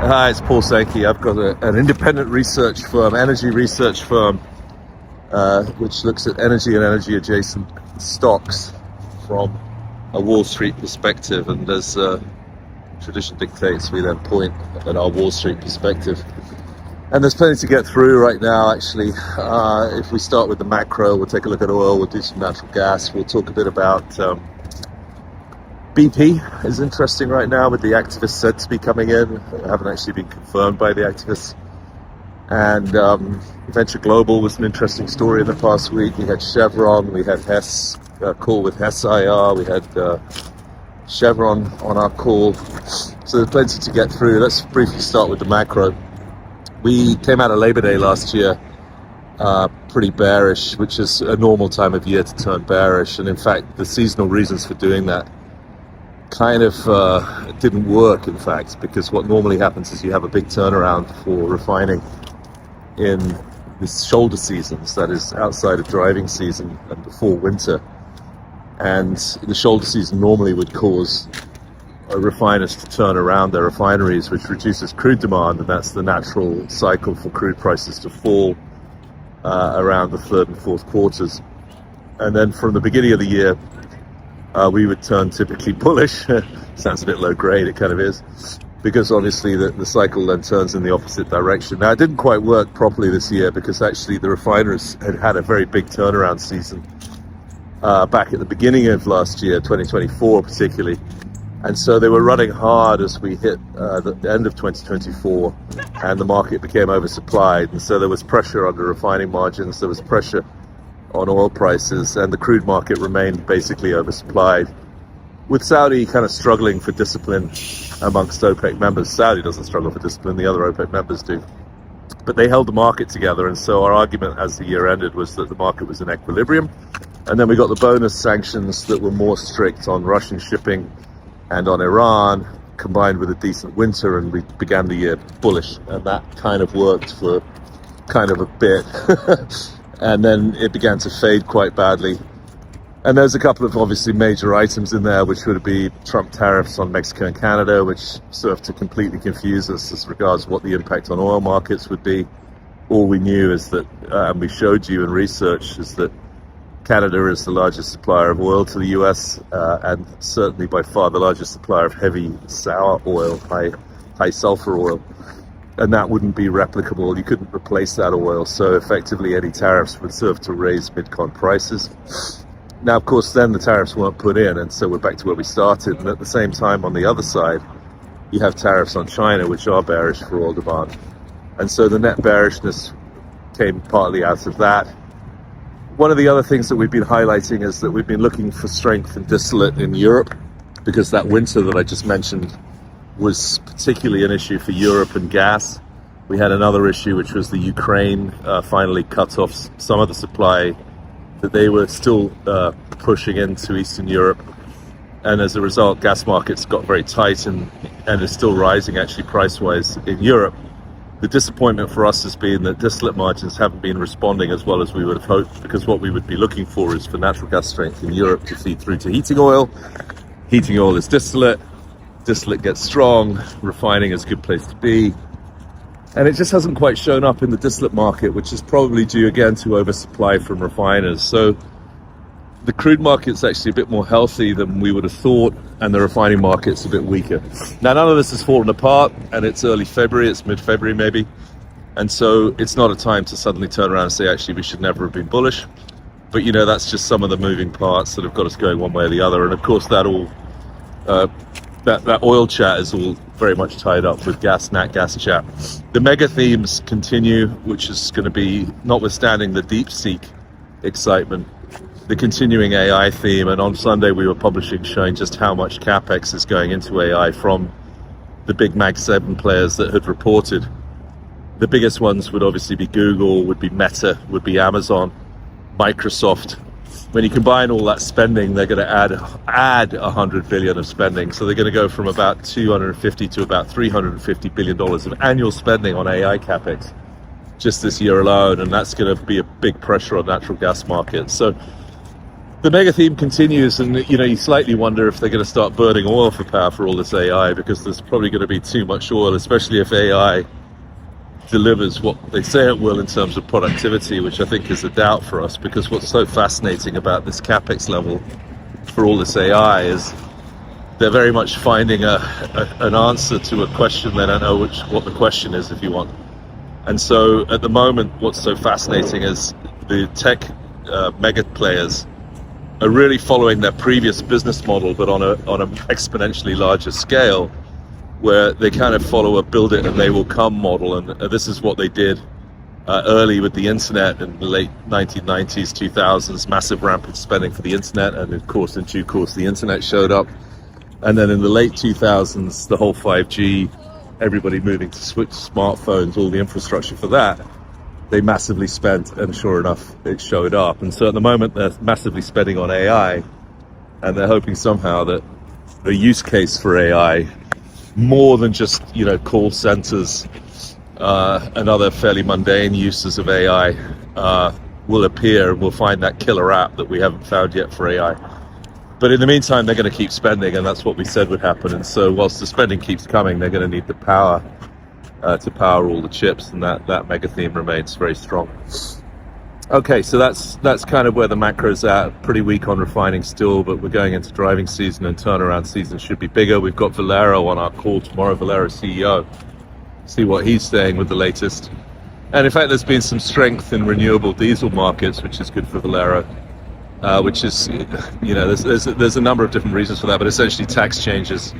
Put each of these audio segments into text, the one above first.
Hi, it's Paul Sankey. I've got an independent research firm, energy research firm, which looks at energy and energy adjacent stocks from a Wall Street perspective. And as tradition dictates, we then point at our Wall Street perspective. And there's plenty to get through right now, actually. If we start with the macro, we'll take a look at oil, we'll do some natural gas, we'll talk a bit about BP is interesting right now with the activists said to be coming in. They haven't actually been confirmed by the activists. And Venture Global was an interesting story in the past week. We had Chevron, we had Hess, call with Hess IR, we had Chevron on our call. So there's plenty to get through. Let's briefly start with the macro. We came out of Labor Day last year pretty bearish, which is a normal time of year to turn bearish. And in fact, the seasonal reasons for doing that kind of didn't work, in fact, because what normally happens is you have a big turnaround for refining in the shoulder seasons, that is outside of driving season and before winter. And the shoulder season normally would cause refiners to turn around their refineries, which reduces crude demand, and that's the natural cycle for crude prices to fall around the third and fourth quarters. And then from the beginning of the year, we would turn typically bullish. Sounds a bit low grade, it kind of is, because obviously the cycle then turns in the opposite direction. Now, it didn't quite work properly this year because actually the refiners had a very big turnaround season back at the beginning of last year, 2024 particularly. And so they were running hard as we hit the end of 2024, and the market became oversupplied. And so there was pressure on the refining margins, there was pressure on oil prices, and the crude market remained basically oversupplied, with Saudi kind of struggling for discipline amongst OPEC members. Saudi doesn't struggle for discipline, the other OPEC members do. But they held the market together, and so our argument as the year ended was that the market was in equilibrium. And then we got the bonus sanctions that were more strict on Russian shipping and on Iran, combined with a decent winter, and we began the year bullish. And that kind of worked for kind of a bit. And then it began to fade quite badly. And there's a couple of obviously major items in there, which would be Trump tariffs on Mexico and Canada, which served to completely confuse us as regards what the impact on oil markets would be. All we knew is that, and we showed you in research, is that Canada is the largest supplier of oil to the US, and certainly by far the largest supplier of heavy sour oil, high sulfur oil. And that wouldn't be replicable. You couldn't replace that oil. So effectively any tariffs would serve to raise mid-con prices. Now, of course, then the tariffs weren't put in, and so we're back to where we started. And at the same time, on the other side, you have tariffs on China, which are bearish for oil demand. And so the net bearishness came partly out of that. One of the other things that we've been highlighting is that we've been looking for strength in distillate in Europe, because that winter that I just mentioned was particularly an issue for Europe and gas. We had another issue, which was the Ukraine finally cut off some of the supply that they were still pushing into Eastern Europe. And as a result, gas markets got very tight and are still rising actually price-wise in Europe. The disappointment for us has been that distillate margins haven't been responding as well as we would have hoped, because what we would be looking for is for natural gas strength in Europe to feed through to heating oil. Heating oil is distillate. Distillate gets strong, refining is a good place to be. And it just hasn't quite shown up in the distillate market, which is probably due again to oversupply from refiners. So the crude market's actually a bit more healthy than we would have thought, and the refining market's a bit weaker. Now, none of this has fallen apart, and it's early February, it's mid-February maybe. And so it's not a time to suddenly turn around and say, actually, we should never have been bullish. But, you know, that's just some of the moving parts that have got us going one way or the other. And of course, that all... That oil chat is all very much tied up with nat gas chat. The mega themes continue, which is going to be, notwithstanding the DeepSeek excitement, the continuing AI theme. And on Sunday we were publishing showing just how much capex is going into AI from the big Mag 7 players that had reported. The biggest ones would obviously be Google, would be Meta, would be Amazon, Microsoft. When you combine all that spending, they're going to add 100 billion of spending. So they're going to go from about 250 to about $350 billion of annual spending on AI capex just this year alone. And that's going to be a big pressure on natural gas markets. So the mega theme continues, and you slightly wonder if they're going to start burning oil for power for all this AI, because there's probably going to be too much oil, especially if AI delivers what they say it will in terms of productivity, which I think is a doubt for us, because what's so fascinating about this capex level for all this AI is they're very much finding an answer to a question they don't know what the question is, if you want. And so at the moment, what's so fascinating is the tech mega players are really following their previous business model, but on an exponentially larger scale, where they kind of follow a build it and they will come model. And this is what they did early with the internet in the late 1990s, 2000s, massive rampant spending for the internet. And of course, in due course, the internet showed up. And then in the late 2000s, the whole 5G, everybody moving to switch smartphones, all the infrastructure for that, they massively spent, and sure enough, it showed up. And so at the moment, they're massively spending on AI, and they're hoping somehow that the use case for AI, more than just call centers and other fairly mundane uses of AI, will appear, and we'll find that killer app that we haven't found yet for AI. But in the meantime, they're going to keep spending, and that's what we said would happen. And so whilst the spending keeps coming, they're going to need the power to power all the chips, and that mega theme remains very strong. Okay, so that's kind of where the macro's at. Pretty weak on refining still, but we're going into driving season, and turnaround season should be bigger. We've got Valero on our call tomorrow, Valero CEO. See what he's saying with the latest. And in fact, there's been some strength in renewable diesel markets, which is good for Valero. Which is, there's a number of different reasons for that, but essentially tax changes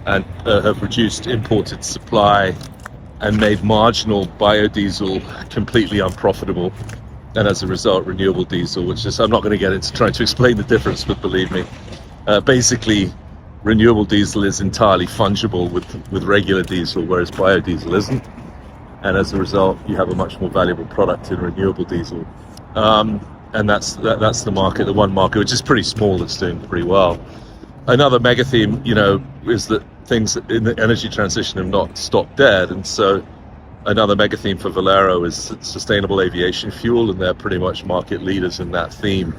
and have reduced imported supply and made marginal biodiesel completely unprofitable. And as a result, renewable diesel, which is, I'm not going to get into trying to explain the difference, but believe me, basically renewable diesel is entirely fungible with regular diesel, whereas biodiesel isn't. And as a result, you have a much more valuable product in renewable diesel. And that's the market, the one market, which is pretty small, that's doing pretty well. Another mega theme, is that things in the energy transition have not stopped dead. And so another mega theme for Valero is sustainable aviation fuel, and they're pretty much market leaders in that theme.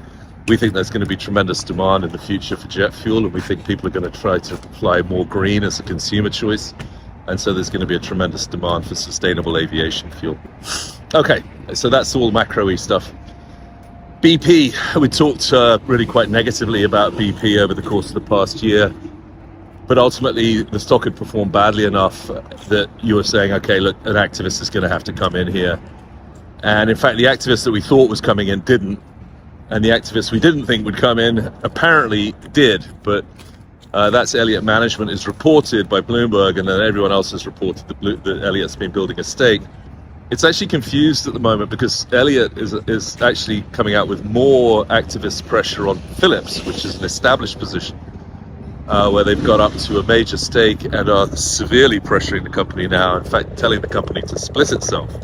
We think there's going to be tremendous demand in the future for jet fuel, and we think people are going to try to fly more green as a consumer choice. And so there's going to be a tremendous demand for sustainable aviation fuel. Okay, so that's all macro-y stuff. BP, we talked really quite negatively about BP over the course of the past year, but ultimately the stock had performed badly enough that you were saying, okay, look, an activist is going to have to come in here. And in fact, the activist that we thought was coming in didn't, and the activist we didn't think would come in apparently did, but that's Elliott Management is reported by Bloomberg, and then everyone else has reported that Elliott's been building a stake. It's actually confused at the moment because Elliott is actually coming out with more activist pressure on Phillips, which is an established position, where they've got up to a major stake and are severely pressuring the company now, in fact telling the company to split itself.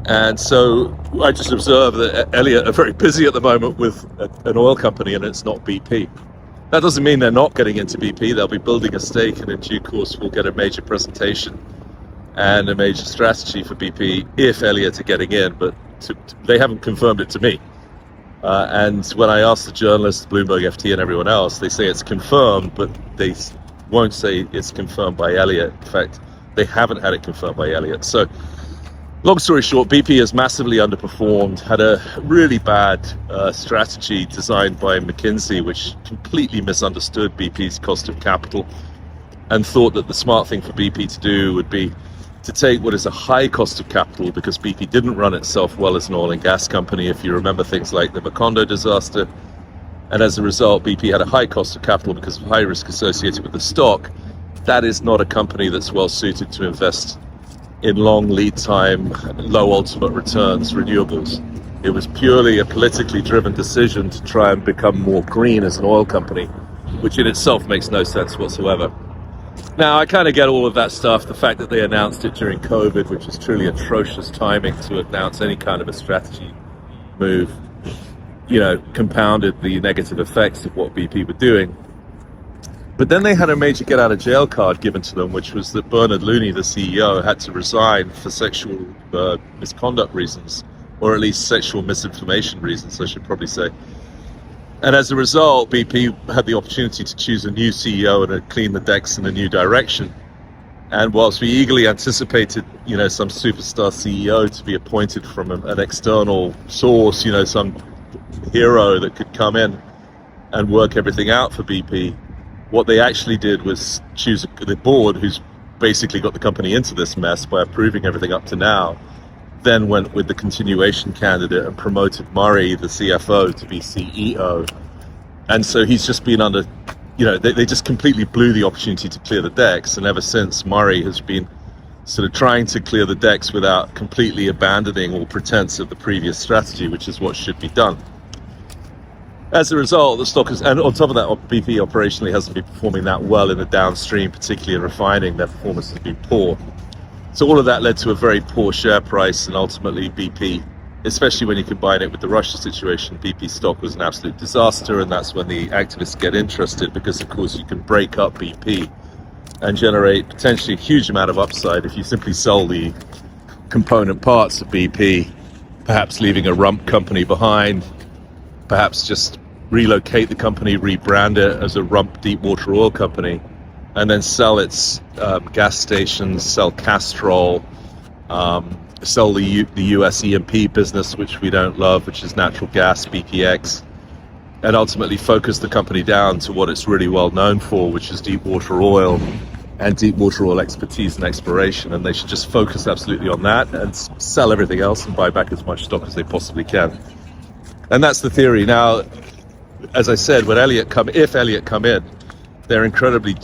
And so I just observe that Elliott are very busy at the moment with an oil company, and it's not BP. That doesn't mean they're not getting into BP. They'll be building a stake, and in due course we'll get a major presentation and a major strategy for BP if Elliott are getting in, but they haven't confirmed it to me. And when I asked the journalists, Bloomberg, FT, and everyone else, they say it's confirmed, but they won't say it's confirmed by Elliott. In fact, they haven't had it confirmed by Elliott. So, long story short, BP has massively underperformed, had a really bad strategy designed by McKinsey, which completely misunderstood BP's cost of capital and thought that the smart thing for BP to do would be to take what is a high cost of capital, because BP didn't run itself well as an oil and gas company, if you remember things like the Macondo disaster. And as a result, BP had a high cost of capital because of high risk associated with the stock. That is not a company that's well suited to invest in long lead time, low ultimate returns renewables. It was purely a politically driven decision to try and become more green as an oil company, which in itself makes no sense whatsoever. Now, I kind of get all of that stuff. The fact that they announced it during COVID, which is truly atrocious timing to announce any kind of a strategy move, compounded the negative effects of what BP were doing. But then they had a major get out of jail card given to them, which was that Bernard Looney, the CEO, had to resign for sexual misconduct reasons, or at least sexual misinformation reasons, I should probably say. And as a result, BP had the opportunity to choose a new CEO and to clean the decks in a new direction. And whilst we eagerly anticipated, some superstar CEO to be appointed from an external source, some hero that could come in and work everything out for BP, what they actually did was choose the board, who's basically got the company into this mess by approving everything up to now, then went with the continuation candidate and promoted Murray, the CFO, to be CEO. And so he's just been under, they just completely blew the opportunity to clear the decks. And ever since, Murray has been sort of trying to clear the decks without completely abandoning all pretense of the previous strategy, which is what should be done. As a result, the stock is, and on top of that, BP operationally hasn't been performing that well in the downstream, particularly in refining. Their performance has been poor. So all of that led to a very poor share price, and ultimately BP, especially when you combine it with the Russia situation, BP stock was an absolute disaster. And that's when the activists get interested, because of course you can break up BP and generate potentially a huge amount of upside if you simply sell the component parts of BP, perhaps leaving a rump company behind, perhaps just relocate the company, rebrand it as a rump deep water oil company, and then sell its gas stations, sell Castrol, sell the US E&P business, which we don't love, which is natural gas, BPX, and ultimately focus the company down to what it's really well known for, which is deep water oil and deep water oil expertise and exploration. And they should just focus absolutely on that and sell everything else and buy back as much stock as they possibly can. And that's the theory. Now, as I said, if Elliott come in, they're incredibly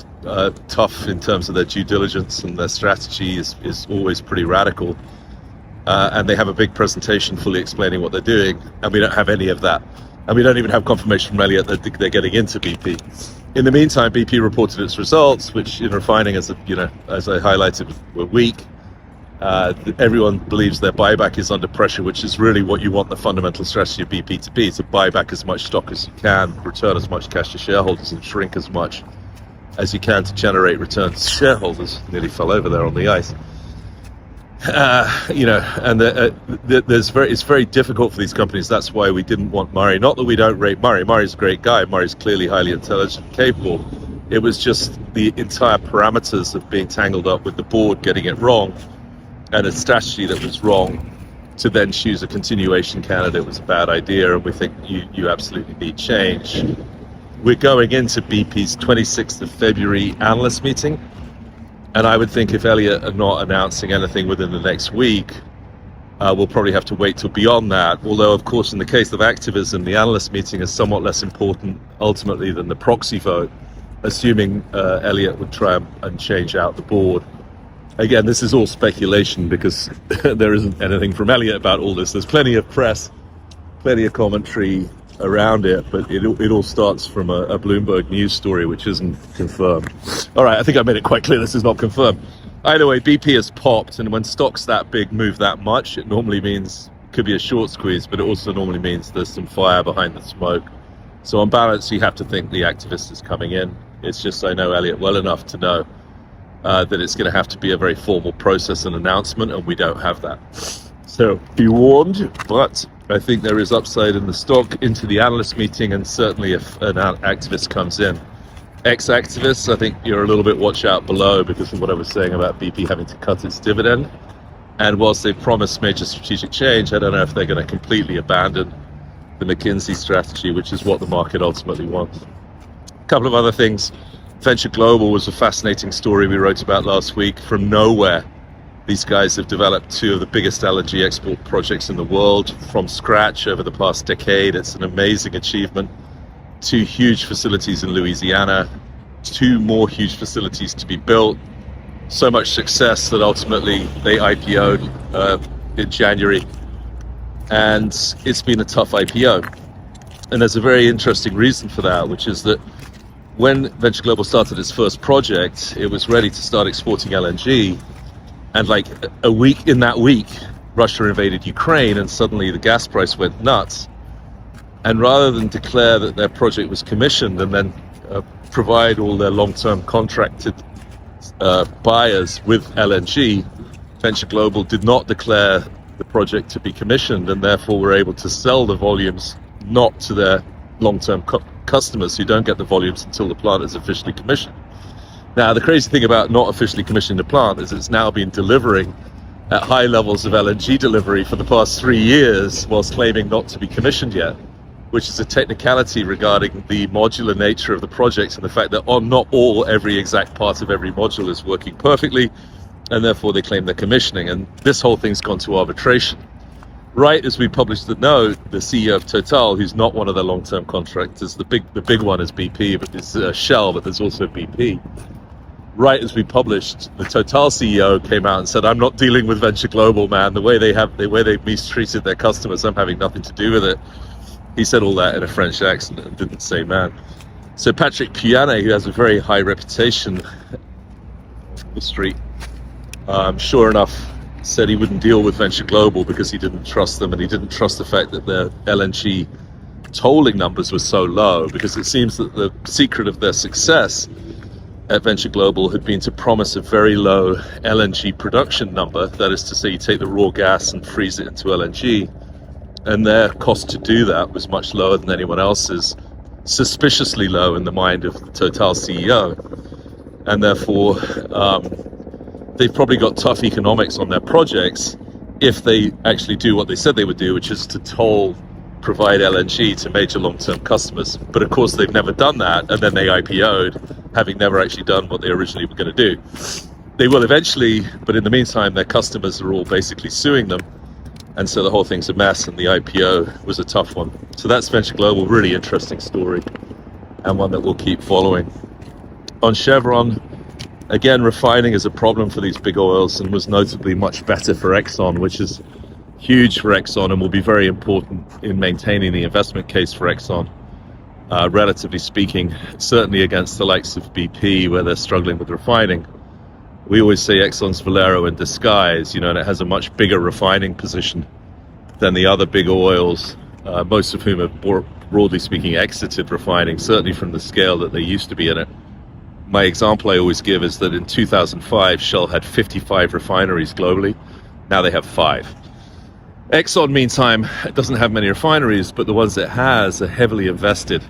tough in terms of their due diligence, and their strategy is always pretty radical. And they have a big presentation fully explaining what they're doing, and we don't have any of that. And we don't even have confirmation from Elliott that they're getting into BP. In the meantime, BP reported its results, which in refining, as I highlighted, were weak. Everyone believes their buyback is under pressure, which is really what you want the fundamental strategy of BP to be, to buy back as much stock as you can, return as much cash to shareholders, and shrink as much as you can to generate returns to shareholders. Nearly fell over there on the ice. It's very difficult for these companies. That's why we didn't want Murray. Not that we don't rate Murray. Murray's a great guy. Murray's clearly highly intelligent, capable. It was just the entire parameters of being tangled up with the board getting it wrong, and a strategy that was wrong. To then choose a continuation candidate was a bad idea, and we think you absolutely need change. We're going into BP's 26th of February analyst meeting, and I would think if Elliott are not announcing anything within the next week, we'll probably have to wait till beyond that. Although, of course, in the case of activism, the analyst meeting is somewhat less important ultimately than the proxy vote, assuming Elliott would try and change out the board. Again, this is all speculation because there isn't anything from Elliott about all this. There's plenty of press, plenty of commentary around it, but it all starts from a Bloomberg news story, which isn't confirmed. All right, I think I made it quite clear this is not confirmed. Either way, BP has popped, and when stocks that big move that much, it normally means it could be a short squeeze, but it also normally means there's some fire behind the smoke. So on balance, you have to think the activist is coming in. It's just I know Elliott well enough to know that it's going to have to be a very formal process and announcement, and we don't have that. So be warned, but I think there is upside in the stock into the analyst meeting, and certainly if an activist comes in. Ex-activists, I think you're a little bit watch out below because of what I was saying about BP having to cut its dividend. And whilst they've promised major strategic change, I don't know if they're going to completely abandon the McKinsey strategy, which is what the market ultimately wants. A couple of other things. Venture Global was a fascinating story we wrote about last week. From nowhere, these guys have developed two of the biggest LNG export projects in the world from scratch over the past decade. It's an amazing achievement. Two huge facilities in Louisiana, two more huge facilities to be built. So much success that ultimately they IPO'd in January. And it's been a tough IPO. And there's a very interesting reason for that, which is that when Venture Global started its first project, it was ready to start exporting LNG. And like in that week, Russia invaded Ukraine, and suddenly the gas price went nuts. And rather than declare that their project was commissioned and then provide all their long-term contracted buyers with LNG, Venture Global did not declare the project to be commissioned, and therefore were able to sell the volumes not to their long-term customers who don't get the volumes until the plant is officially commissioned. Now, the crazy thing about not officially commissioning the plant is it's now been delivering at high levels of LNG delivery for the past 3 years whilst claiming not to be commissioned yet, which is a technicality regarding the modular nature of the project and the fact that not every exact part of every module is working perfectly, and therefore they claim they're commissioning. And this whole thing's gone to arbitration. Right as we published the note, the CEO of Total, who's not one of their long-term contractors, the big one is BP, but there's Shell, but there's also BP. Right as we published, the Total CEO came out and said, "I'm not dealing with Venture Global, man. The way they've mistreated their customers, I'm having nothing to do with it." He said all that in a French accent and didn't say man. So Patrick Pouyanné, who has a very high reputation on the street, sure enough, said he wouldn't deal with Venture Global because he didn't trust them, and he didn't trust the fact that their LNG tolling numbers were so low, because it seems that the secret of their success at Venture Global had been to promise a very low LNG production number. That is to say, you take the raw gas and freeze it into LNG, and their cost to do that was much lower than anyone else's, suspiciously low in the mind of the Total CEO, and therefore they've probably got tough economics on their projects if they actually do what they said they would do, which is to provide LNG to major long-term customers. But of course they've never done that, and then they IPO'd, having never actually done what they originally were going to do. They will eventually, but in the meantime their customers are all basically suing them, and so the whole thing's a mess, and the IPO was a tough one. So that's Venture Global, really interesting story, and one that we'll keep following. On Chevron, again, refining is a problem for these big oils, and was notably much better for Exxon, which is huge for Exxon and will be very important in maintaining the investment case for Exxon, relatively speaking, certainly against the likes of BP, where they're struggling with refining. We always say Exxon's Valero in disguise, and it has a much bigger refining position than the other big oils, most of whom have, broadly speaking, exited refining, certainly from the scale that they used to be in it. My example I always give is that in 2005, Shell had 55 refineries globally. Now they have 5. Exxon, meantime, doesn't have many refineries, but the ones it has are heavily invested.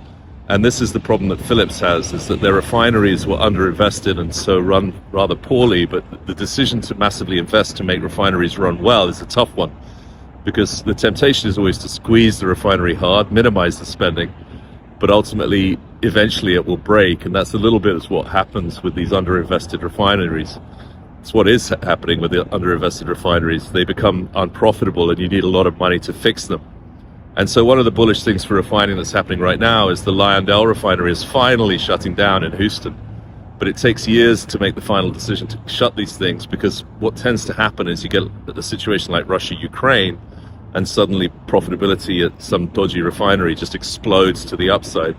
And this is the problem that Phillips has, is that their refineries were underinvested and so run rather poorly. But the decision to massively invest to make refineries run well is a tough one, because the temptation is always to squeeze the refinery hard, minimize the spending, but ultimately, eventually it will break. And that's a little bit of what happens with these underinvested refineries. It's what is happening with the underinvested refineries. They become unprofitable, and you need a lot of money to fix them. And so one of the bullish things for refining that's happening right now is the Lyondell refinery is finally shutting down in Houston. But it takes years to make the final decision to shut these things, because what tends to happen is you get a situation like Russia-Ukraine, and suddenly profitability at some dodgy refinery just explodes to the upside.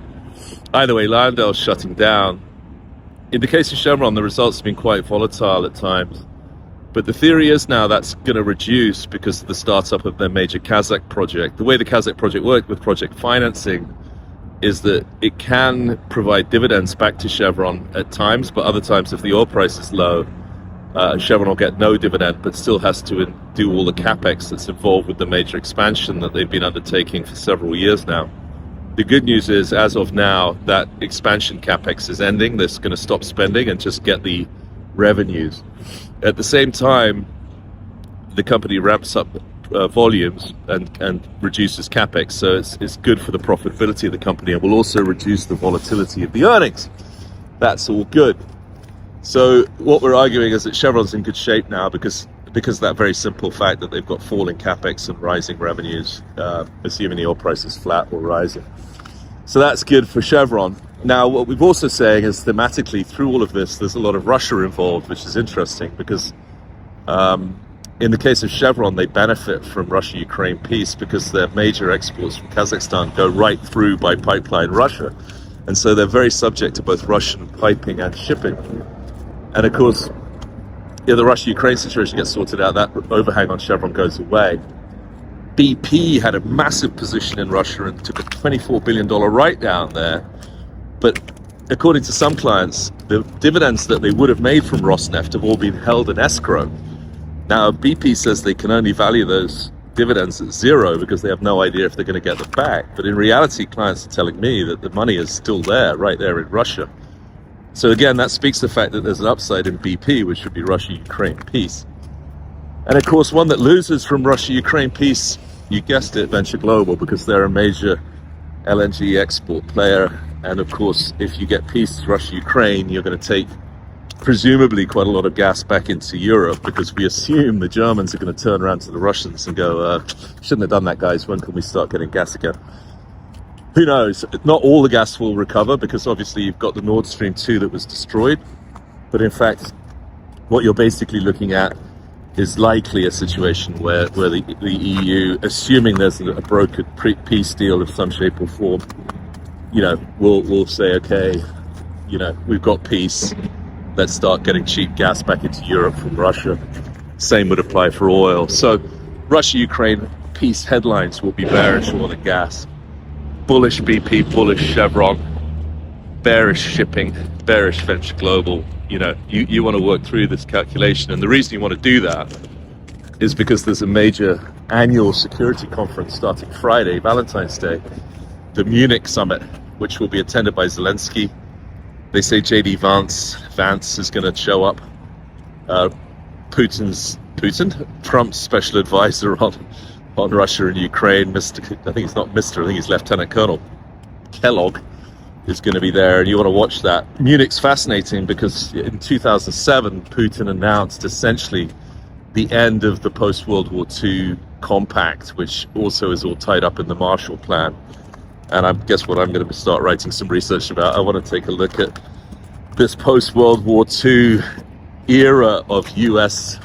Either way, Lyondell's shutting down. In the case of Chevron, the results have been quite volatile at times. But the theory is now that's going to reduce because of the startup of their major Kazakh project. The way the Kazakh project worked with project financing is that it can provide dividends back to Chevron at times, but other times if the oil price is low, Chevron will get no dividend, but still has to do all the capex that's involved with the major expansion that they've been undertaking for several years now. The good news is, as of now, that expansion capex is ending. They're going to stop spending and just get the revenues. At the same time, the company ramps up volumes and reduces capex, so it's good for the profitability of the company, and will also reduce the volatility of the earnings. That's all good. So what we're arguing is that Chevron's in good shape now because of that very simple fact that they've got falling capex and rising revenues, assuming the oil price is flat or rising. So that's good for Chevron. Now, what we've also saying is thematically through all of this, there's a lot of Russia involved, which is interesting because in the case of Chevron, they benefit from Russia-Ukraine peace because their major exports from Kazakhstan go right through by pipeline Russia. And so they're very subject to both Russian piping and shipping. And of course, if the Russia-Ukraine situation gets sorted out, that overhang on Chevron goes away. BP had a massive position in Russia and took a $24 billion write-down there. But according to some clients, the dividends that they would have made from Rosneft have all been held in escrow. Now, BP says they can only value those dividends at zero because they have no idea if they're going to get them back. But in reality, clients are telling me that the money is still there, right there in Russia. So again, that speaks to the fact that there's an upside in BP, which would be Russia-Ukraine peace. And of course, one that loses from Russia-Ukraine peace, you guessed it, Venture Global, because they're a major LNG export player. And of course, if you get peace Russia-Ukraine, you're going to take presumably quite a lot of gas back into Europe, because we assume the Germans are going to turn around to the Russians and go, shouldn't have done that, guys. When can we start getting gas again? Who knows? Not all the gas will recover, because obviously you've got the Nord Stream 2 that was destroyed. But in fact, what you're basically looking at is likely a situation where the EU, assuming there's a brokered peace deal of some shape or form, will say, okay, we've got peace. Let's start getting cheap gas back into Europe from Russia. Same would apply for oil. So Russia-Ukraine peace headlines will be bearish oil and gas. Bullish BP, bullish Chevron, bearish shipping, bearish Venture Global. You want to work through this calculation. And the reason you want to do that is because there's a major annual security conference starting Friday, Valentine's Day, the Munich summit, which will be attended by Zelensky. They say JD Vance is going to show up. Trump's special advisor on Russia and Ukraine, I think he's not Mr., I think he's Lieutenant Colonel Kellogg, is going to be there, and you want to watch that. Munich's fascinating because in 2007, Putin announced essentially the end of the post-World War II compact, which also is all tied up in the Marshall Plan. And I guess what I'm going to start writing some research about. I want to take a look at this post-World War II era of U.S.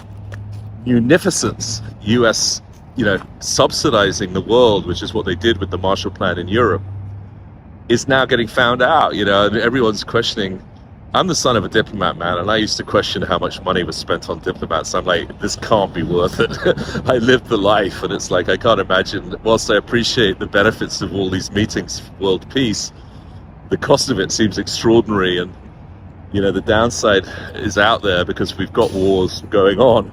munificence, U.S. subsidizing the world, which is what they did with the Marshall Plan in Europe, is now getting found out. And everyone's questioning. I'm the son of a diplomat, man, and I used to question how much money was spent on diplomats. I'm like, this can't be worth it. I lived the life, and it's like, I can't imagine. Whilst I appreciate the benefits of all these meetings for world peace, the cost of it seems extraordinary, and the downside is out there because we've got wars going on.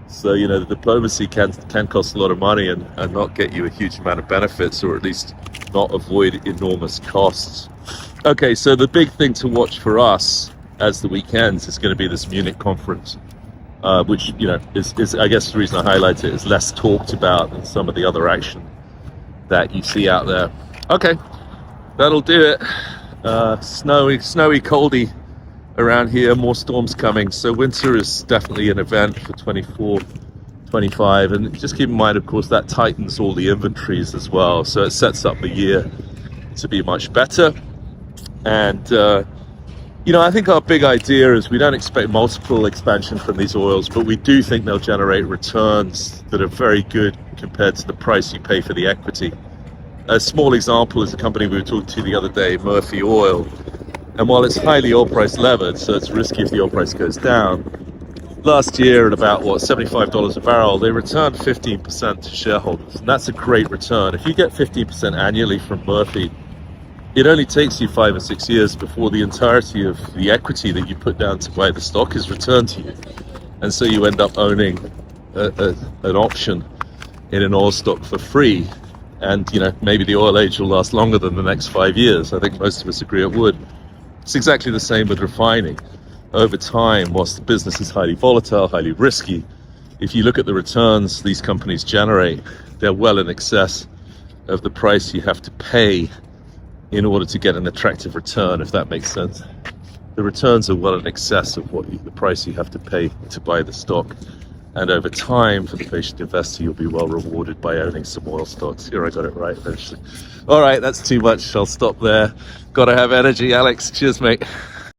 So the diplomacy can cost a lot of money and not get you a huge amount of benefits, or at least not avoid enormous costs. Okay, so the big thing to watch for us as the weekends is going to be this Munich conference, which is I guess the reason I highlight it is less talked about than some of the other action that you see out there. Okay, that'll do it. Snowy, coldy around here. More storms coming, so winter is definitely an event for 24, 25, and just keep in mind, of course, that tightens all the inventories as well, so it sets up the year to be much better. And I think our big idea is we don't expect multiple expansion from these oils, but we do think they'll generate returns that are very good compared to the price you pay for the equity. A small example is a company we were talking to the other day, Murphy Oil. And while it's highly oil price levered, so it's risky if the oil price goes down, last year at about, $75 a barrel, they returned 15% to shareholders. And that's a great return. If you get 15% annually from Murphy, it only takes you 5 or 6 years before the entirety of the equity that you put down to buy the stock is returned to you. And so you end up owning an option in an oil stock for free. And, maybe the oil age will last longer than the next 5 years. I think most of us agree it would. It's exactly the same with refining. Over time, whilst the business is highly volatile, highly risky, if you look at the returns these companies generate, they're well in excess of the price you have to pay in order to get an attractive return, if that makes sense. The returns are well in excess of the price you have to pay to buy the stock. And over time, for the patient investor, you'll be well rewarded by owning some oil stocks. Here, I got it right eventually. All right, that's too much. I'll stop there. Got to have energy, Alex. Cheers, mate.